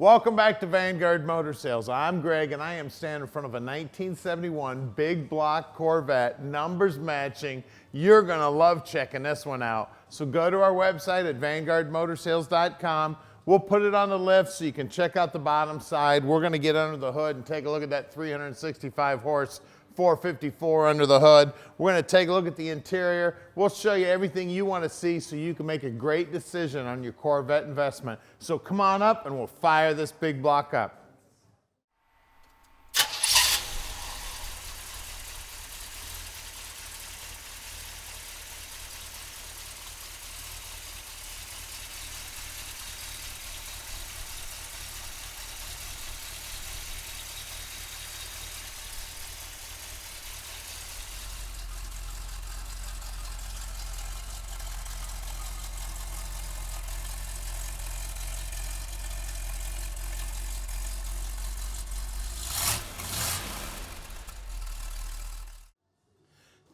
Welcome back to Vanguard Motor Sales. I'm Greg and I am standing in front of a 1971 big block Corvette, numbers matching. You're gonna love checking this one out. So go to our website at vanguardmotorsales.com. We'll put it on the lift so you can check out the bottom side. We're gonna get under the hood and take a look at that 365 horse 454 under the hood. We're gonna take a look at the interior. We'll show you everything you wanna see so you can make a great decision on your Corvette investment. So come on up and we'll fire this big block up.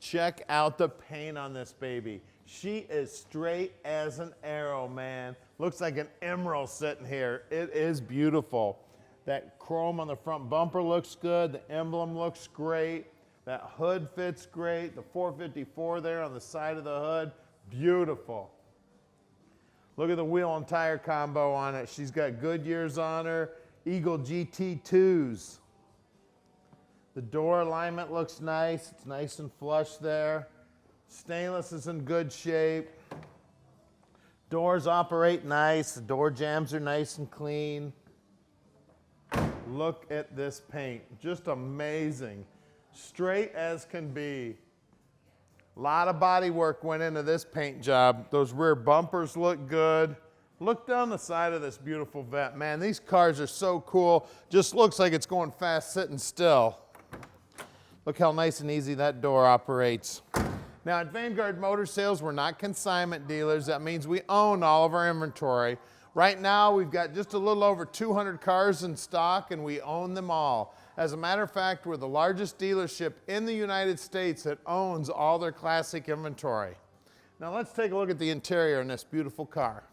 Check out the paint on this baby. She is straight as an arrow, man. Looks like an emerald sitting here. It is beautiful. That chrome on the front bumper looks good. The emblem looks great. That hood fits great. The 454 there on the side of the hood, beautiful. Look at the wheel and tire combo on it. She's got Goodyears on her, Eagle GT2s. The door alignment looks nice. It's nice and flush there. Stainless is in good shape. Doors operate nice. The door jambs are nice and clean. Look at this paint. Just amazing. Straight as can be. A lot of body work went into this paint job. Those rear bumpers look good. Look down the side of this beautiful Vette. Man, these cars are so cool. Just looks like it's going fast sitting still. Look how nice and easy that door operates. Now at Vanguard Motor Sales, we're not consignment dealers. That means we own all of our inventory. Right now, we've got just a little over 200 cars in stock and we own them all. As a matter of fact, we're the largest dealership in the United States that owns all their classic inventory. Now let's take a look at the interior in this beautiful car.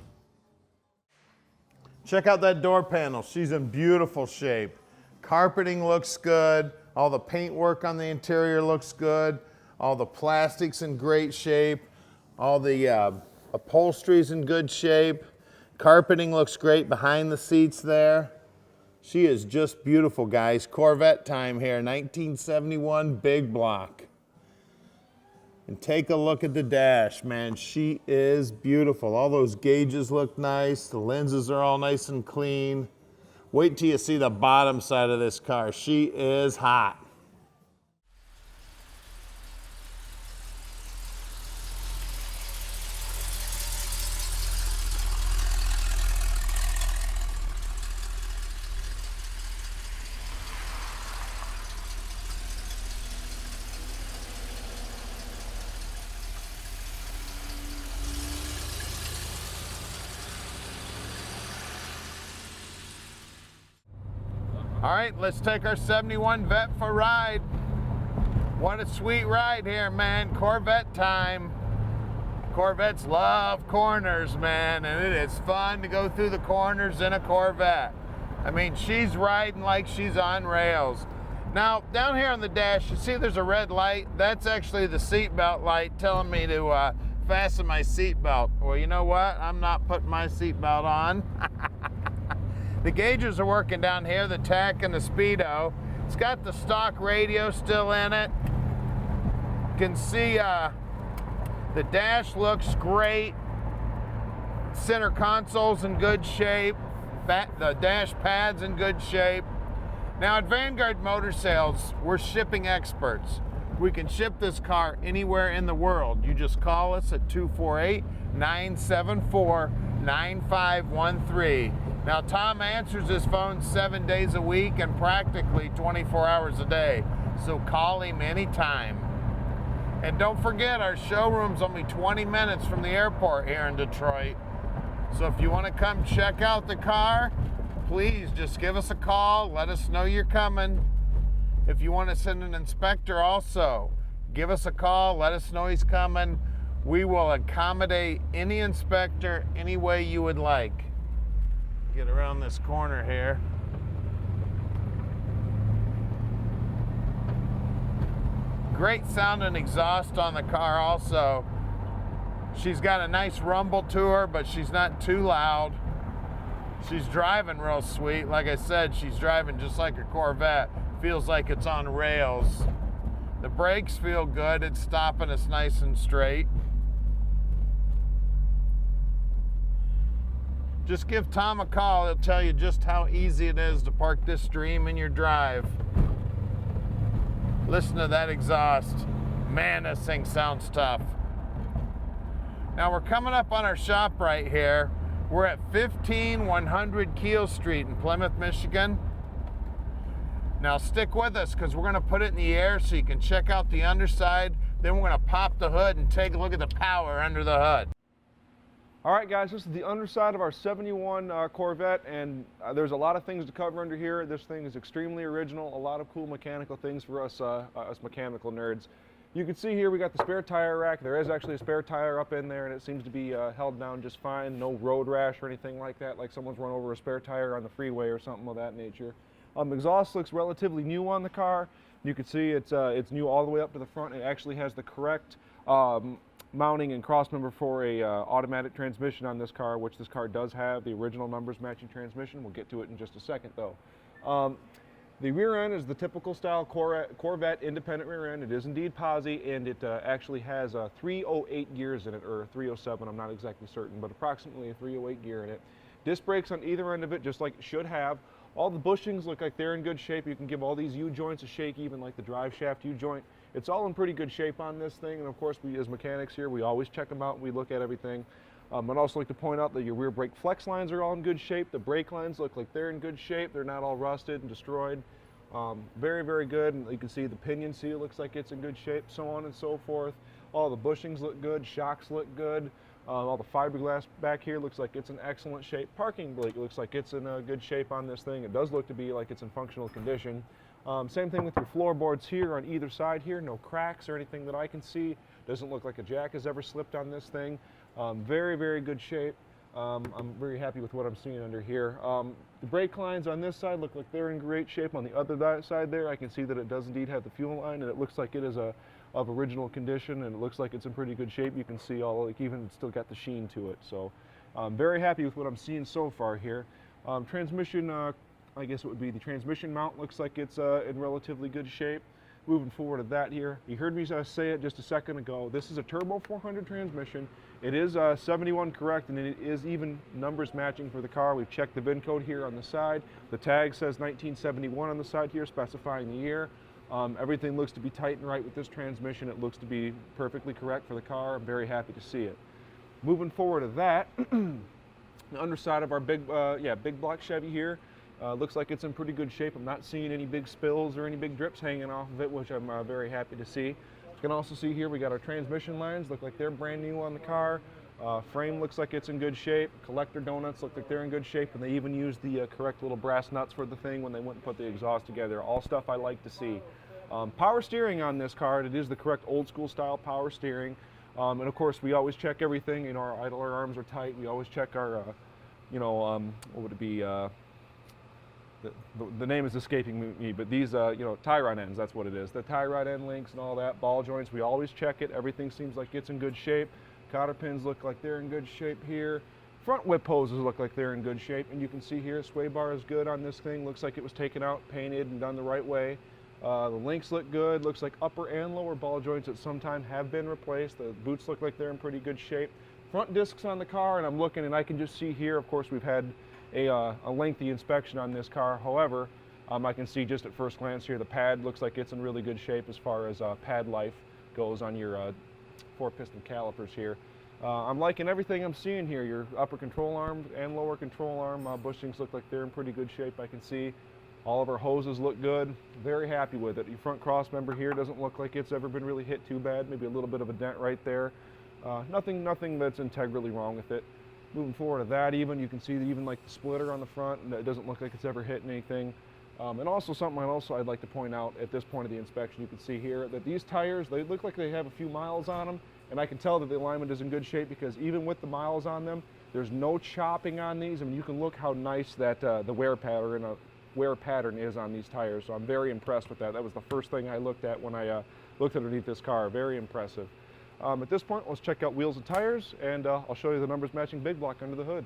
Check out that door panel. She's in beautiful shape. Carpeting looks good. All the paint work on the interior looks good. All the plastic's in great shape. All the upholstery's in good shape. Carpeting looks great behind the seats there. She is just beautiful, guys. Corvette time here, 1971 big block. And take a look at the dash, man. She is beautiful. All those gauges look nice. The lenses are all nice and clean. Wait till you see the bottom side of this car. She is hot. All right, let's take our 71 Vette for a ride. What a sweet ride here, man. Corvette time. Corvettes love corners, man, and it is fun to go through the corners in a Corvette. I mean, she's riding like she's on rails. Now, down here on the dash, you see there's a red light? That's actually the seatbelt light telling me to fasten my seatbelt. Well, you know what? I'm not putting my seatbelt on. The gauges are working down here, the tach and the speedo. It's got the stock radio still in it. You can see the dash looks great. Center console's in good shape. The dash pad's in good shape. Now at Vanguard Motor Sales, we're shipping experts. We can ship this car anywhere in the world. You just call us at 248-974-9513. Now, Tom answers his phone 7 days a week and practically 24 hours a day. So call him anytime. And don't forget, our showroom's only 20 minutes from the airport here in Detroit. So if you want to come check out the car, please just give us a call. Let us know you're coming. If you want to send an inspector also, give us a call. Let us know he's coming. We will accommodate any inspector any way you would like. get around this corner here. Great sounding exhaust on the car also. She's got a nice rumble to her, but she's not too loud. She's driving real sweet. Like I said, she's driving just like a Corvette. Feels like it's on rails. The brakes feel good. It's stopping us nice and straight. Just give Tom a call. He'll tell you just how easy it is to park this dream in your drive. Listen to that exhaust. Man, this thing sounds tough. Now we're coming up on our shop right here. We're at 15100 Keel Street in Plymouth, Michigan. Now stick with us because we're going to put it in the air so you can check out the underside. Then we're going to pop the hood and take a look at the power under the hood. All right, guys, this is the underside of our 71 Corvette, and there's a lot of things to cover under here. This thing is extremely original, a lot of cool mechanical things for us, us mechanical nerds. You can see here we got the spare tire rack. There is actually a spare tire up in there, and it seems to be held down just fine. No road rash or anything like that, like someone's run over a spare tire on the freeway or something of that nature. Exhaust looks relatively new on the car. You can see it's new all the way up to the front. It actually has the correct mounting and cross member for a automatic transmission on this car, which this car does have. The original numbers matching transmission. We'll get to it in just a second though. The rear end is the typical style Corvette independent rear end. It is indeed posi, and it actually has 308 gears in it, or 307, I'm not exactly certain, but approximately a 308 gear in it. Disc brakes on either end of it, just like it should have. All the bushings look like they're in good shape. You can give all these U-joints a shake, even like the drive shaft U-joint. It's all in pretty good shape on this thing, and of course we as mechanics here, we always check them out and we look at everything. I'd also like to point out that your rear brake flex lines are all in good shape. The brake lines look like they're in good shape. They're not all rusted and destroyed. Very, very good. And you can see the pinion seal looks like it's in good shape, so on and so forth. All the bushings look good, shocks look good. All the fiberglass back here looks like it's in excellent shape. Parking brake looks like it's in good shape on this thing. It does look to be like it's in functional condition. Same thing with your floorboards here on either side here. No cracks or anything that I can see. Doesn't look like a jack has ever slipped on this thing. Very, very good shape. I'm very happy with what I'm seeing under here. The brake lines on this side look like they're in great shape. On the other side there, I can see that it does indeed have the fuel line, and it looks like it is of original condition, and it looks like it's in pretty good shape. You can see all, like, even it's still got the sheen to it. So I'm very happy with what I'm seeing so far here. Transmission, I guess it would be the transmission mount, looks like it's in relatively good shape. Moving forward to that here, you heard me say it just a second ago. This is a turbo 400 transmission. It is 71 correct, and it is even numbers matching for the car. We've checked the VIN code here on the side. The tag says 1971 on the side here, specifying the year. Everything looks to be tight and right with this transmission. It looks to be perfectly correct for the car. I'm very happy to see it. Moving forward to that, the underside of our big block Chevy here. Looks like it's in pretty good shape. I'm not seeing any big spills or any big drips hanging off of it, which I'm very happy to see. You can also see here we got our transmission lines, look like they're brand new on the car. Frame looks like it's in good shape. Collector donuts look like they're in good shape, and they even used the correct little brass nuts for the thing when they went and put the exhaust together. All stuff I like to see. Power steering on this car, it is the correct old school style power steering. And of course we always check everything. You know, our idler arms are tight. We always check our, what would it be? The name is escaping me, but these, tie rod ends, that's what it is. The tie rod end links and all that, ball joints, we always check it. Everything seems like it's in good shape. Cotter pins look like they're in good shape here. Front whip hoses look like they're in good shape, and you can see here, sway bar is good on this thing. Looks like it was taken out, painted, and done the right way. The links look good. Looks like upper and lower ball joints at some time have been replaced. The boots look like they're in pretty good shape. Front discs on the car, and I'm looking, and I can just see here, of course, we've had a lengthy inspection on this car. However, I can see just at first glance here, the pad looks like it's in really good shape as far as pad life goes on your 4-piston calipers here. I'm liking everything I'm seeing here. Your upper control arm and lower control arm bushings look like they're in pretty good shape. I can see all of our hoses look good. Very happy with it. Your front cross member here doesn't look like it's ever been really hit too bad. Maybe a little bit of a dent right there. Nothing that's integrally wrong with it. Moving forward to that, even you can see that even like the splitter on the front, and it doesn't look like it's ever hit anything. And also something I'd like to point out at this point of the inspection, you can see here that these tires, they look like they have a few miles on them, and I can tell that the alignment is in good shape because even with the miles on them, there's no chopping on these. I mean, you can look how nice that the wear pattern is on these tires. So I'm very impressed with that. That was the first thing I looked at when I looked underneath this car. Very impressive. At this point, let's check out wheels and tires, and I'll show you the numbers matching big block under the hood.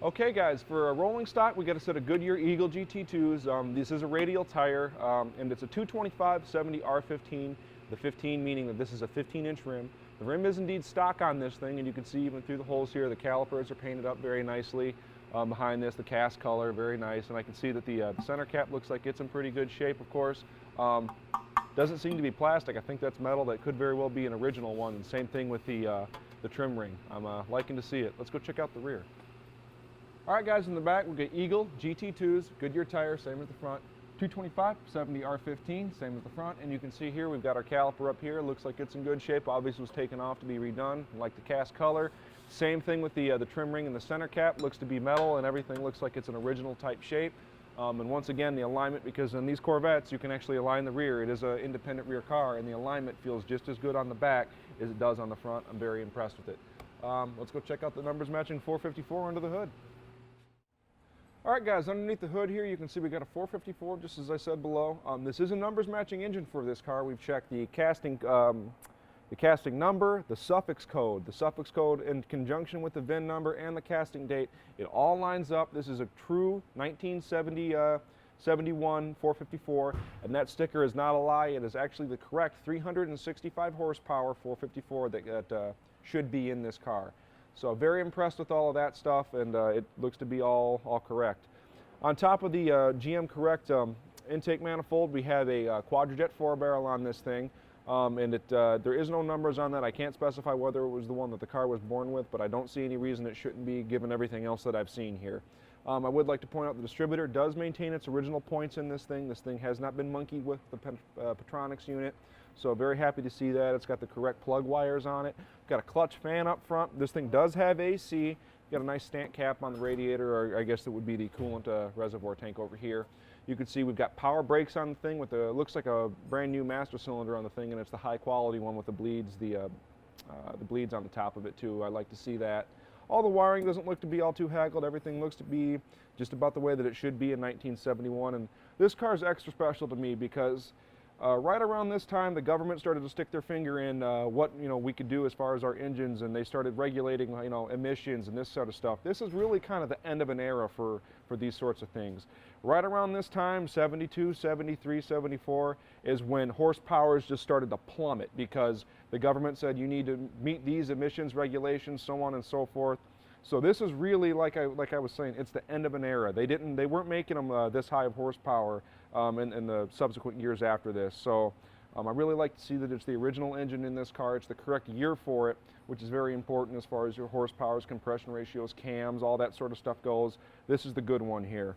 Okay guys, for a rolling stock, we got a set of Goodyear Eagle GT2s. This is a radial tire, and it's a 225/70 R15, the 15 meaning that this is a 15-inch rim. The rim is indeed stock on this thing, and you can see even through the holes here, the calipers are painted up very nicely. Behind this, the cast color, very nice, and I can see that the center cap looks like it's in pretty good shape, of course. Doesn't seem to be plastic. I think that's metal. That could very well be an original one, and same thing with the trim ring. I'm liking to see it. Let's go check out the rear. All right, guys, in the back, we've got Eagle GT2s, Goodyear tires, same as the front. 225/70 R15, same as the front. And you can see here, we've got our caliper up here. Looks like it's in good shape. Obviously, was taken off to be redone. I like the cast color. Same thing with the trim ring and the center cap. Looks to be metal, and everything looks like it's an original type shape. And once again, the alignment, because in these Corvettes, you can actually align the rear. It is an independent rear car, and the alignment feels just as good on the back as it does on the front. I'm very impressed with it. Let's go check out the numbers matching 454 under the hood. All right, guys, underneath the hood here, you can see we got a 454, just as I said below. This is a numbers matching engine for this car. We've checked the casting number, the suffix code. The suffix code in conjunction with the VIN number and the casting date, it all lines up. This is a true 1971 454, and that sticker is not a lie. It is actually the correct 365 horsepower 454 that should be in this car. So very impressed with all of that stuff, and it looks to be all correct. On top of the GM correct intake manifold, we have a quadrajet 4-barrel on this thing, and there is no numbers on that. I can't specify whether it was the one that the car was born with, but I don't see any reason it shouldn't be given everything else that I've seen here. I would like to point out the distributor does maintain its original points in this thing. This thing has not been monkeyed with the Petronics unit. So very happy to see that. It's got the correct plug wires on it. Got a clutch fan up front. This thing does have AC. Got a nice stant cap on the radiator, or I guess it would be the coolant reservoir tank over here. You can see we've got power brakes on the thing with the, looks like a brand new master cylinder on the thing, and it's the high quality one with the bleeds, the bleeds on the top of it too. I like to see that. All the wiring doesn't look to be all too haggled. Everything looks to be just about the way that it should be in 1971. And this car is extra special to me because right around this time, the government started to stick their finger in what we could do as far as our engines, and they started regulating emissions and this sort of stuff. This is really kind of the end of an era for these sorts of things. Right around this time, 72, 73, 74, is when horsepowers just started to plummet because the government said you need to meet these emissions regulations, so on and so forth. So this is really, like I was saying, it's the end of an era. They weren't making them this high of horsepower in the subsequent years after this. So I really like to see that it's the original engine in this car. It's the correct year for it, which is very important as far as your horsepowers, compression ratios, cams, all that sort of stuff goes. This is the good one here.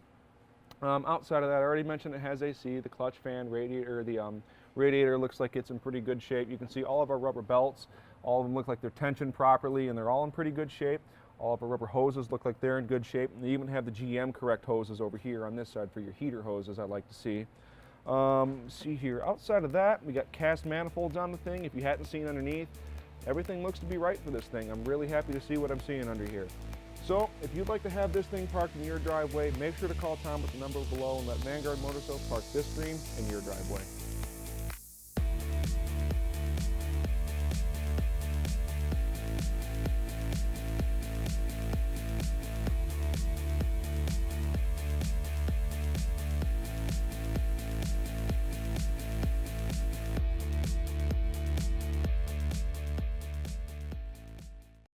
Outside of that, I already mentioned it has AC, the clutch fan, radiator. The radiator looks like it's in pretty good shape. You can see all of our rubber belts. All of them look like they're tensioned properly, and they're all in pretty good shape. All of our rubber hoses look like they're in good shape. And they even have the GM correct hoses over here on this side for your heater hoses, I like to see. See here, outside of that, we got cast manifolds on the thing. If you hadn't seen underneath, everything looks to be right for this thing. I'm really happy to see what I'm seeing under here. So if you'd like to have this thing parked in your driveway, make sure to call Tom with the number below and let Vanguard Motor Sales park this dream in your driveway.